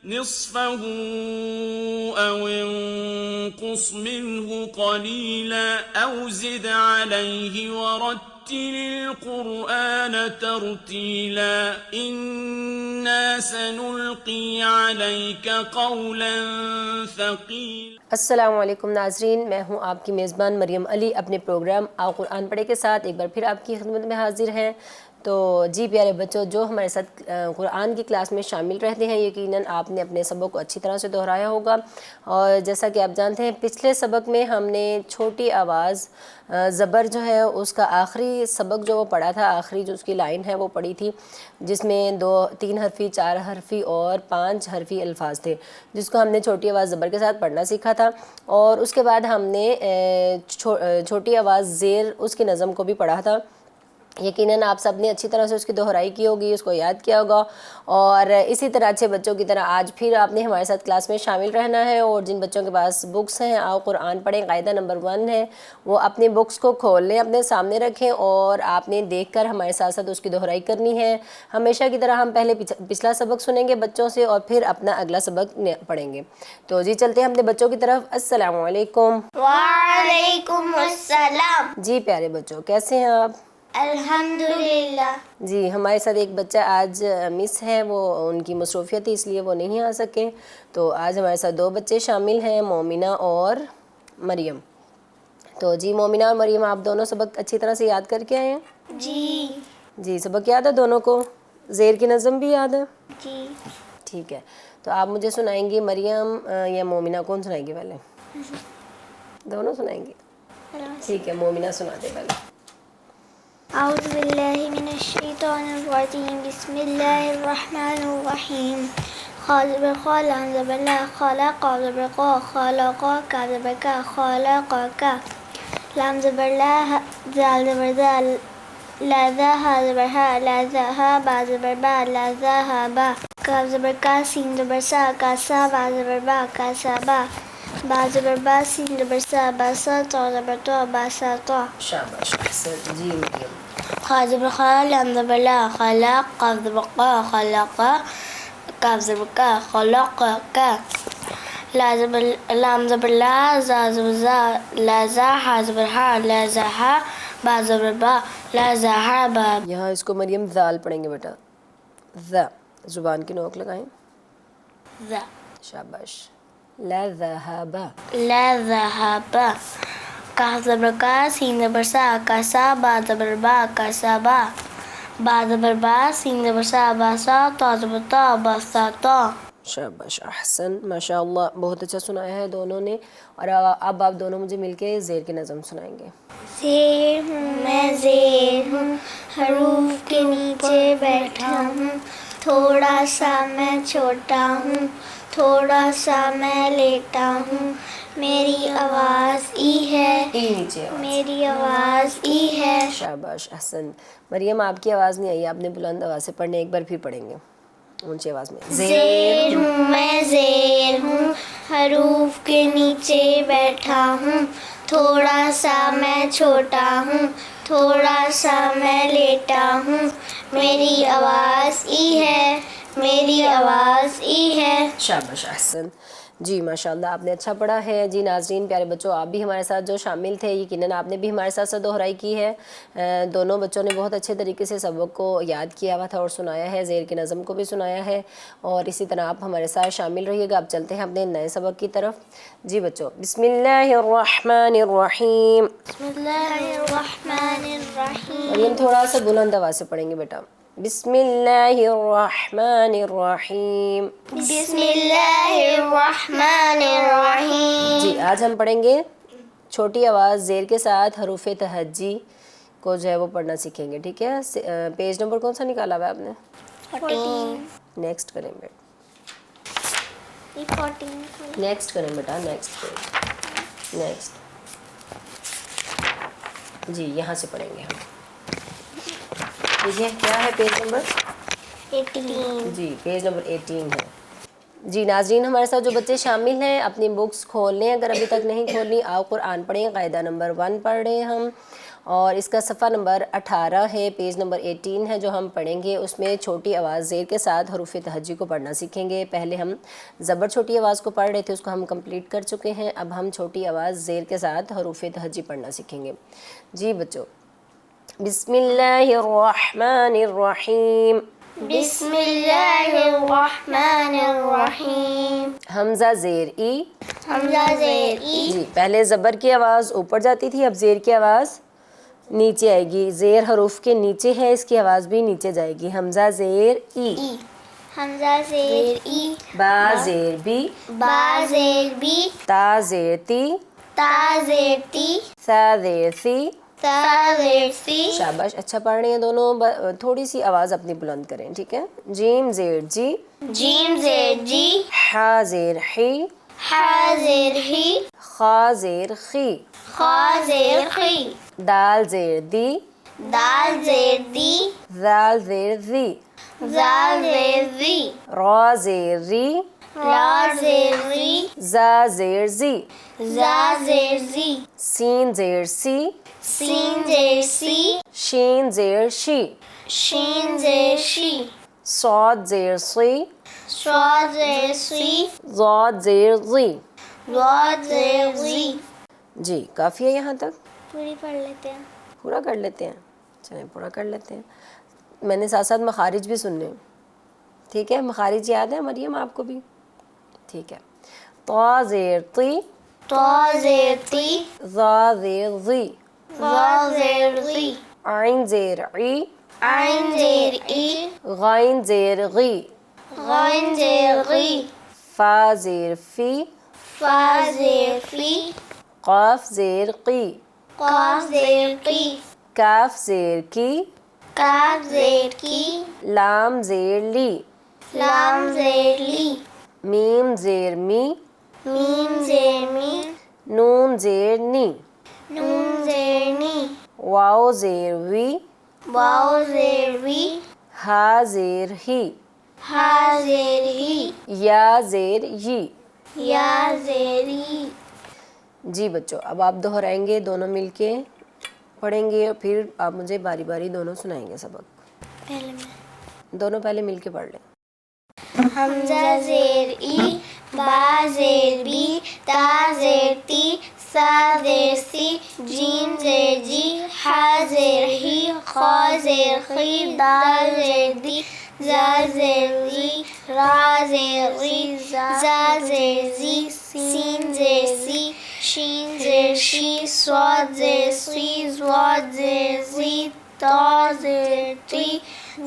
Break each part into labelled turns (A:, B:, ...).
A: نصفه أو انقص منه قليلا أو زد عليه ورتل القرآن ترتيلا إنا سنلقي عليك قولا ثقيلا۔
B: السلام علیکم ناظرین، میں ہوں آپ کی میزبان مریم علی اپنے پروگرام آؤ قرآن پڑھے کے ساتھ ایک بار پھر آپ کی خدمت میں حاضر ہیں۔ تو جی پیارے بچوں، جو ہمارے ساتھ قرآن کی کلاس میں شامل رہتے ہیں، یقیناً آپ نے اپنے سبق کو اچھی طرح سے دہرایا ہوگا، اور جیسا کہ آپ جانتے ہیں پچھلے سبق میں ہم نے چھوٹی آواز زبر جو ہے اس کا آخری سبق جو وہ پڑھا تھا، آخری جو اس کی لائن ہے وہ پڑھی تھی، جس میں 3 حرفی 4 حرفی اور 5 حرفی الفاظ تھے، جس کو ہم نے چھوٹی آواز زبر کے ساتھ پڑھنا سیکھا تھا، اور اس کے بعد ہم نے چھوٹی آواز زیر اس کی نظم کو بھی پڑھا تھا۔ یقیناً آپ سب نے اچھی طرح سے اس کی دہرائی کی ہوگی، اس کو یاد کیا ہوگا، اور اسی طرح اچھے بچوں کی طرح آج پھر آپ نے ہمارے ساتھ کلاس میں شامل رہنا ہے، اور جن بچوں کے پاس بکس ہیں آؤ قرآن پڑھیں قاعدہ نمبر 1 ہے، وہ اپنے بکس کو کھول لیں، اپنے سامنے رکھیں، اور آپ نے دیکھ کر ہمارے ساتھ ساتھ اس کی دہرائی کرنی ہے۔ ہمیشہ کی طرح ہم پہلے پچھلا سبق سنیں گے بچوں سے، اور پھر اپنا اگلا سبق پڑھیں گے۔ تو جی چلتے ہیں اپنے بچوں کی طرف۔ السلام علیکم۔
C: وعلیکم السلام۔
B: جی پیارے بچوں، کیسے ہیں آپ؟
C: الحمدللہ۔
B: جی ہمارے ساتھ ایک بچہ آج مس ہے، وہ ان کی مصروفیت تھی اس لیے وہ نہیں آ سکے، تو آج ہمارے ساتھ 2 بچے شامل ہیں، مومنہ اور مریم۔ تو جی مومنہ اور مریم، آپ دونوں سبق اچھی طرح سے یاد کر کے آئے ہیں؟ جی سبق یاد ہے دونوں کو؟ زیر کی نظم بھی یاد ہے؟
C: جی
B: ٹھیک ہے، تو آپ مجھے سنائیں گی مریم یا مومنہ؟ کون سنائے گی پہلے؟ دونوں سنائیں گی؟ ٹھیک ہے، مومنہ سنا دے پہلے۔
C: اعوذ باللہ من الشیطان الرجیم، بسم اللہ الرحمن الرحیم۔ خالب خالان زبلا خالق زبقا خالقا کا زبکا خالقا کا، لام زبرلا زال زبرزال لازا زبرہا لازا با زبربا لازا با، کاف زبرکا سین زبرسا کاسا با زبربا کاسا با، با زبربا سین زبرسا باسا تا زبرتا باسا تا۔
B: شاباش، احسن۔ جی مریم۔
C: خا زبر خا لام زبر لا خلق قاف زبر قا خلقا کاف زبر کا خلق کا، لام زبر لا زا زبر زا لازا ہا زبر ہا لازا ہا، با زبر با لازا ہا با۔
B: یہاں اس کو مریم ذال پڑھیں گے بیٹا، ذا، زبان کی نوک لگائیں،
C: ذا،
B: شاباش۔ لا ذهب،
C: لا ذهب، کاف زبر کا سین زبر سا کاسا با زبر با کاسا با، با زبر با سین زبر سا باسا تا زبر تا باسا تا۔
B: شاباش، احسن، ماشاء اللہ، بہت اچھا سنایا ہے دونوں نے۔ اور اب آپ دونوں مجھے مل کے زیر کی نظم سنائیں گے۔
C: زیر ہوں میں زیر ہوں، حروف کے نیچے بیٹھا ہوں، تھوڑا سا میں چھوٹا ہوں، تھوڑا سا میں لیٹا ہوں، میری آواز ای ہے،
B: ای نیچے آواز،
C: میری آواز ای ہے۔
B: شاباش، احسن۔ مریم آپ کی آواز نہیں آئی، آپ نے بلند آواز سے پڑھنے، ایک بار پھر پڑھیں گے اونچی آواز میں۔
C: زیر ہوں میں زیر ہوں، حروف کے نیچے بیٹھا ہوں، تھوڑا سا میں چھوٹا ہوں، تھوڑا سا میں لیٹا ہوں، میری آواز ای ہے، میری آواز ای ہے۔
B: شاباش، احسن۔ جی ماشاءاللہ، آپ نے اچھا پڑھا ہے۔ جی ناظرین پیارے بچوں، آپ بھی ہمارے ساتھ جو شامل تھے، یقیناً آپ نے بھی ہمارے ساتھ ساتھ دہرائی کی ہے۔ دونوں بچوں نے بہت اچھے طریقے سے سبق کو یاد کیا ہوا تھا اور سنایا ہے، زیر کی نظم کو بھی سنایا ہے، اور اسی طرح آپ ہمارے ساتھ شامل رہیے گا۔ اب چلتے ہیں اپنے نئے سبق کی طرف۔ جی بچوں، بسم اللہ الرحمن الرحیم۔
C: بسم اللہ الرحمن الرحیم۔
B: مریم تھوڑا سا بلند آواز سے پڑھیں گے بیٹا۔ بسم اللہ الرحمن الرحیم۔
C: بسم اللہ الرحمن الرحیم۔
B: جی آج ہم پڑھیں گے چھوٹی آواز زیر کے ساتھ حروف تہجی کو جو ہے وہ پڑھنا سیکھیں گے، ٹھیک ہے؟ پیج نمبر کون سا نکالا ہوا ہے آپ نے؟
C: 14۔
B: نیکسٹ کریں بیٹا،
C: یہ 14۔
B: نیکسٹ کریں بیٹا، نیکسٹ پیج، نیکسٹ۔ جی یہاں سے پڑھیں گے ہم، دیکھیے کیا ہے پیج نمبر
C: 18۔
B: جی پیج نمبر 18 ہے۔ جی ناظرین ہمارے ساتھ جو بچے شامل ہیں اپنی بکس کھول لیں، اگر ابھی تک نہیں کھولی، آؤ قرآن پڑھیں قاعدہ نمبر 1 پڑھ رہے ہیں ہم، اور اس کا صفحہ نمبر 18 ہے، پیج نمبر 18 ہے جو ہم پڑھیں گے. اس میں چھوٹی آواز زیر کے ساتھ حروف تہجی کو پڑھنا سیکھیں گے. پہلے ہم زبر چھوٹی آواز کو پڑھ رہے تھے، اس کو ہم کمپلیٹ کر چکے ہیں. اب ہم چھوٹی آواز زیر کے ساتھ حروف تہجی پڑھنا سیکھیں گے. جی بچوں، بسم اللہ الرحمن الرحیم.
C: بسم اللہ الرحمن الرحیم.
B: حمزہ زیر ای.
C: حمزہ زیر ای.
B: جی پہلے زبر کی آواز اوپر جاتی تھی، اب زیر کی آواز نیچے آئے گی. زیر حروف کے نیچے ہے، اس کی آواز بھی نیچے جائے گی. حمزہ زیر ای.
C: حمزہ زیر ای.
B: با زیر بی.
C: با زیر بی.
B: تا زیر تی.
C: تا زیر تی.
B: سا زیر سی.
C: تا زیر سی.
B: شاباش، اچھا پڑھ رہی ہیں دونوں. تھوڑی سی آواز اپنی بلند کریں، ٹھیک ہے. جیم زیر جی.
C: جیم زیر جی.
B: حا زیر حی.
C: حا زیر ہی.
B: خا زیر خی.
C: خا زیر خی.
B: دال زیر دی.
C: دال زیر دی.
B: زال زیر زی.
C: زال زیر زی.
B: را زیر ری.
C: را زیر ری.
B: زا زیر زی.
C: زا زیر زی.
B: سین زیر سی.
C: سین زیر سی.
B: شین زیر شی.
C: شین زیر شی.
B: صاد زیر سی.
C: صاد زیر سی.
B: ضاد زیر زی.
C: ضاد زیر زی.
B: جی کافی ہے یہاں تک؟
C: پوری پڑھ لیتے ہیں.
B: پورا کر لیتے ہیں، چلیں پورا کر لیتے ہیں. میں نے ساتھ ساتھ مخارج بھی سننے، ٹھیک ہے. مخارج یاد ہے مریم آپ کو بھی؟ ٹھیک ہے. طا زیر طی.
C: طا زیر تی.
B: ظا زیر ظی.
C: ظا زیر ظی.
B: عین زیر عی.
C: عین زیر ای.
B: غین زیر غی.
C: غین زیر غی.
B: فا زیر فی.
C: فا زیر فی.
B: قاف زیر قی.
C: قاف زیر قی.
B: کاف زیر کی.
C: کاف زیر کی.
B: لام زیر لی.
C: لام زیر لی.
B: میم زیر می.
C: میم زیر می.
B: نون زیر نی.
C: نون زیر نی.
B: واو زیر وی.
C: واو زیر وی.
B: ہا زیر ہی.
C: ہا زیر ہی.
B: یا زیر ی.
C: یا زیر ی.
B: جی بچوں، اب آپ دہرائیں گے، دونوں مل کے پڑھیں گے اور پھر آپ مجھے باری باری دونوں سنائیں گے سبق.
C: پہلے میں
B: دونوں پہلے مل کے پڑھ لیں.
C: حمزہ زیر ای. با زیر بی. تا زیر تی. سا زیر سی. جیم زیر جی. حا زیر ہی. خا زیر خی. دال زیر دی. زا زیر زی. را زیر ری. زا زیر زی. سین زیر سی. شین زیر شی. صاد زیر سی. ضاد زیر زی. تا زیر تی.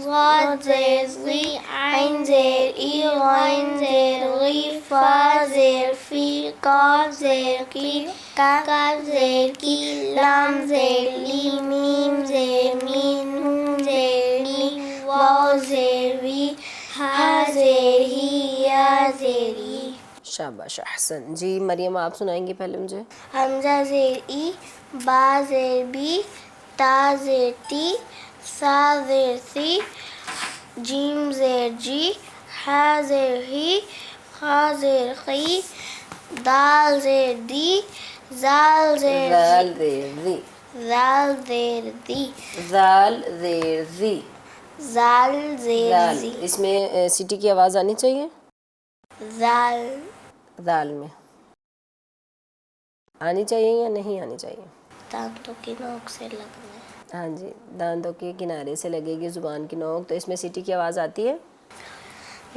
C: ضاد زیر زی. عین زیر ای. غین زیر غی. فا زیر فی. قاف زیر کی. کاف زیر کی. لام زیر لی. میم زیر می. نون زیر نی. واو زیر وی. ہا زیر ہی. یا زیر ای.
B: شاباش، احسن. جی مریم آپ سنائیں گی پہلے مجھے.
C: حمزہ زیر ای. با زیر بی. تا زیر تی. سا زیر سی. جیم زیر جی. حا زیر ہی. خا زیر خی. دال زیر دی. زال زیر
B: زال
C: زی.
B: زیر زی.
C: زال زیر دی.
B: زال زیر زی.
C: زال زیر
B: زال،
C: زی.
B: اس میں سیٹی کی آواز آنی چاہیے.
C: زال
B: زال میں آنی چاہیے یا نہیں آنی چاہیے؟
C: دانتوں کی نوک سے لگنا ہے.
B: ہاں جی، دانتوں کے کنارے سے لگے گی زبان کی نوک، تو اس میں سیٹی کی آواز آتی ہے.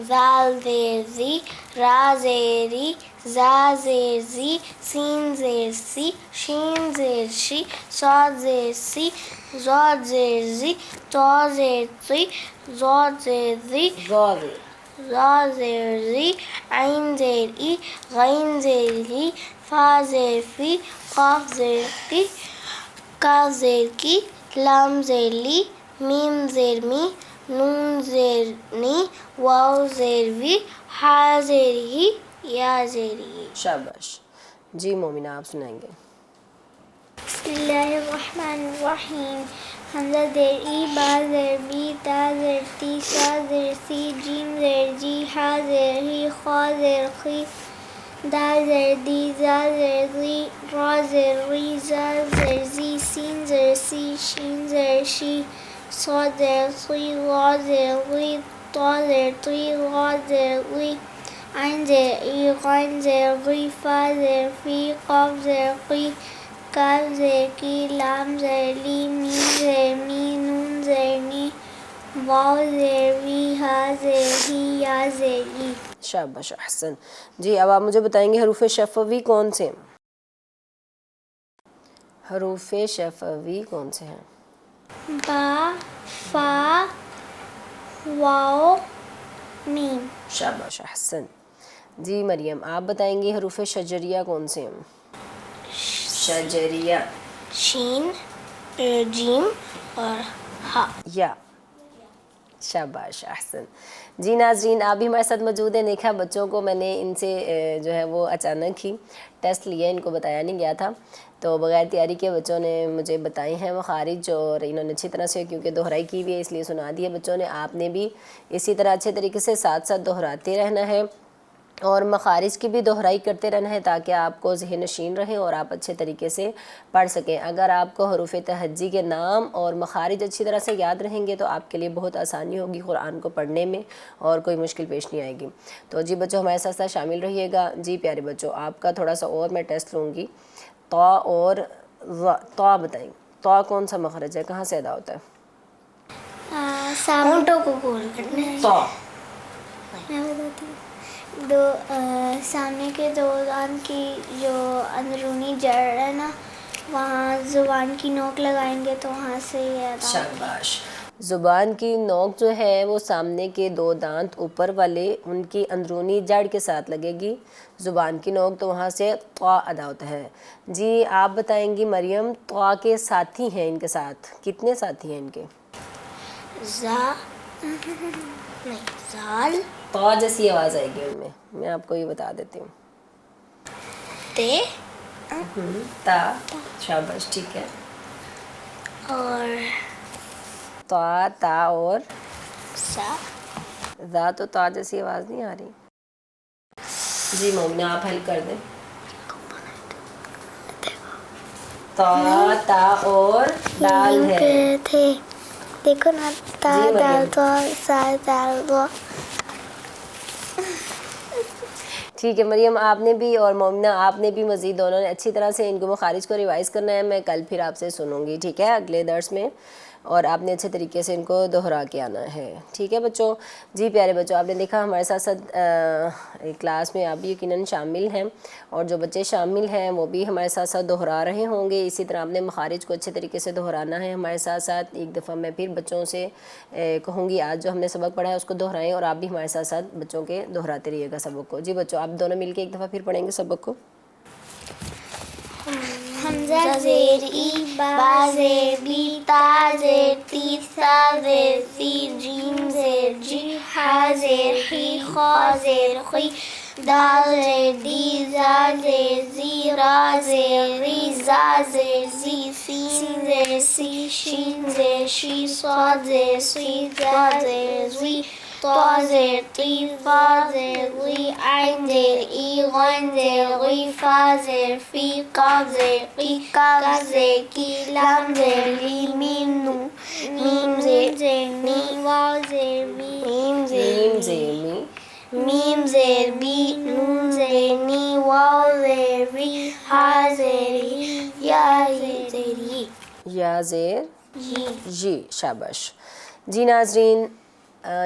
C: زال زیر زی. را زیر ری. زا زیر زی. سین زیر سی. شین زیر شی. صاد زیر سی. ضاد زیر زی. تا زیر تی. ضاد زیر زی.
B: ضاد.
C: زا زیر زی. عین زیر ای. غین زیر لی. فا زیر فی. قاف زیر کی. کاف زیر کی. لام زیر لی. میم زیر می. نون زیر نی. واو زیر وی. ہا زیر ہی. یا زیر ای.
B: شاباش. جی مومنہ آپ سنائیں گے.
C: بسم اللہ الرحمن الرحیم. حمزہ زیر ای. با زیر بی. تا زیر تی. سا زیر سی. جیم زیر جی. حا زیر ہی. خا زیر خی. دال زر دی زال زر ری را زر ری زال زر زی سین زر سی شین زر شی صاد زر صی را زر ری طا زر طی را زر ری عین زر ای غین زر ری فا زر فی قاف زر قی کاف زر کی لام زر لی میم زر می نون زر نی واو زر وی ہا زر ہی یا زر ای.
B: شاباش، احسن. جی اب آپ مجھے بتائیں گے حروف شفوی کون سے ہیں؟ حروف شفوی کون سے ہیں؟
C: با فا واو میم.
B: شاباش، احسن. جی مریم آپ بتائیں گی حروف شجریہ کون سے ہیں؟ شجریہ.
C: شین جیم اور ہا.
B: یا. شاباش، احسن. جی ناظرین آپ بھی ہمارے ساتھ موجود ہیں. دیکھا بچوں کو میں نے ان سے جو ہے وہ اچانک ہی ٹیسٹ لیا، ان کو بتایا نہیں گیا تھا، تو بغیر تیاری کے بچوں نے مجھے بتائے ہیں مخارج، اور انہوں نے اچھی طرح سے کیونکہ دہرائی کی ہوئی ہے اس لیے سنا دی ہے بچوں نے. آپ نے بھی اسی طرح اچھے طریقے سے ساتھ ساتھ دہراتے رہنا ہے اور مخارج کی بھی دہرائی کرتے رہنا ہے تاکہ آپ کو ذہن نشین رہیں اور آپ اچھے طریقے سے پڑھ سکیں. اگر آپ کو حروف تہجی کے نام اور مخارج اچھی طرح سے یاد رہیں گے تو آپ کے لیے بہت آسانی ہوگی قرآن کو پڑھنے میں اور کوئی مشکل پیش نہیں آئے گی. تو جی بچوں ہمارے ساتھ ساتھ شامل رہیے گا. جی پیارے بچوں آپ کا تھوڑا سا اور میں ٹیسٹ لوں گی. طا اور طا بتائیں، طا کون سا مخرج ہے، کہاں سے ادا ہوتا ہے؟
C: ہونٹوں کو گول کرنا ہے.
B: طا
C: میں بتاتی ہوں. دو سامنے کے دو دان کی جو اندرونی جڑ ہے نا وہاں زبان کی نوک لگائیں گے تو وہاں سے یہ ادا.
B: شاباش. زبان کی نوک جو ہے وہ سامنے کے دو دانت اوپر والے ان کی اندرونی جڑ کے ساتھ لگے گی زبان کی نوک، تو وہاں سے طا ادا ہوتا ہے. جی آپ بتائیں گی مریم طا کے ساتھی ہیں ان کے ساتھ کتنے ساتھی ہیں ان کے؟
C: زا نہیں زال
B: طا جیسی آواز آئے گی ان میں آپ کو یہ بتا دیتی ہوں.
C: تے
B: تا. شاباش، ٹھیک ہے.
C: اور
B: طا تا اور
C: سا.
B: ذا تو تا جیسی آواز نہیں آ رہی. جی مومنہ آپ ہیلپ کر دیں. تا تا اور دال ہے.
C: تھے دیکھو نا تا
B: جی مریم.
C: دال تو سا دال تو.
B: ٹھیک ہے مریم آپ نے بھی اور مومنہ آپ نے بھی مزید دونوں نے اچھی طرح سے ان کو مخارج کو ریوائز کرنا ہے. میں کل پھر آپ سے سنوں گی ٹھیک ہے اگلے درس میں، اور آپ نے اچھے طریقے سے ان کو دہرا کے آنا ہے. ٹھیک ہے بچوں. جی پیارے بچوں آپ نے دیکھا ہمارے ساتھ ساتھ کلاس میں آپ بھی یقیناً شامل ہیں، اور جو بچے شامل ہیں وہ بھی ہمارے ساتھ ساتھ دہرا رہے ہوں گے. اسی طرح آپ نے مخارج کو اچھے طریقے سے دہرانا ہے ہمارے ساتھ ساتھ. ایک دفعہ میں پھر بچوں سے کہوں گی آج جو ہم نے سبق پڑھا ہے اس کو دہرائیں، اور آپ بھی ہمارے ساتھ ساتھ بچوں کے دہراتے رہیے گا سبق کو. جی بچوں آپ دونوں مل کے ایک دفعہ پھر پڑھیں گے سبق کو.
C: حمزہ زیر ای با زیر بی تا زیر تی سا زیر سی جیم زیر جی ہا زیر ہی خا زیر خی دال زیر دی زا زیر زی را زیر ری زا زیر زی سین زیر سی شین زیر شی صاد زیر سی زا زیر زی طا زیر طی فا زیر غی عین زیر ای غین زیر غی فا زیر فی قاف زیر قی کاف زیر کی لام زیر لی میم نون میم زیر نی واو زیر وی میم زیر بی نون زیر نی واو زیر وی ہا زیر ہی یا زیر ہی
B: یا زیر جی. شاباش. جی ناظرین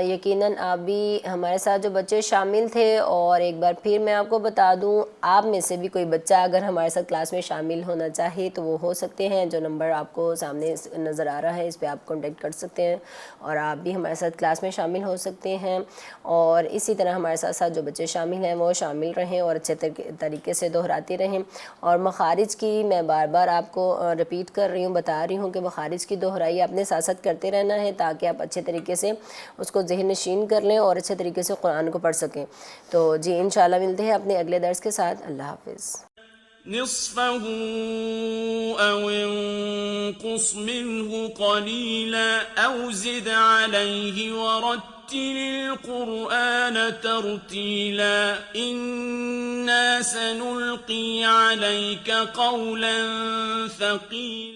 B: یقیناً آپ بھی ہمارے ساتھ جو بچے شامل تھے، اور ایک بار پھر میں آپ کو بتا دوں آپ میں سے بھی کوئی بچہ اگر ہمارے ساتھ کلاس میں شامل ہونا چاہے تو وہ ہو سکتے ہیں. جو نمبر آپ کو سامنے نظر آ رہا ہے اس پہ آپ کانٹیکٹ کر سکتے ہیں اور آپ بھی ہمارے ساتھ کلاس میں شامل ہو سکتے ہیں. اور اسی طرح ہمارے ساتھ ساتھ جو بچے شامل ہیں وہ شامل رہیں اور اچھے طریقے سے دہراتے رہیں. اور مخارج کی میں بار بار آپ کو رپیٹ کر رہی ہوں، بتا رہی ہوں کہ مخارج کی دہرائی آپ نے ساتھ ساتھ کرتے رہنا ہے تاکہ آپ اچھے طریقے سے اس کو ذہن نشین کر لیں اور اچھے طریقے سے قرآن کو پڑھ سکیں. تو جی انشاءاللہ ملتے ہیں اپنے اگلے درس کے ساتھ. اللہ حافظ.
A: نصفه أو انقص منه قليلا أو زد عليه ورتل وَرَتِّلِ الْقُرْآنَ تَرْتِيلًا إِنَّا سَنُلْقِي عَلَيْكَ قَوْلًا ثَقِيلًا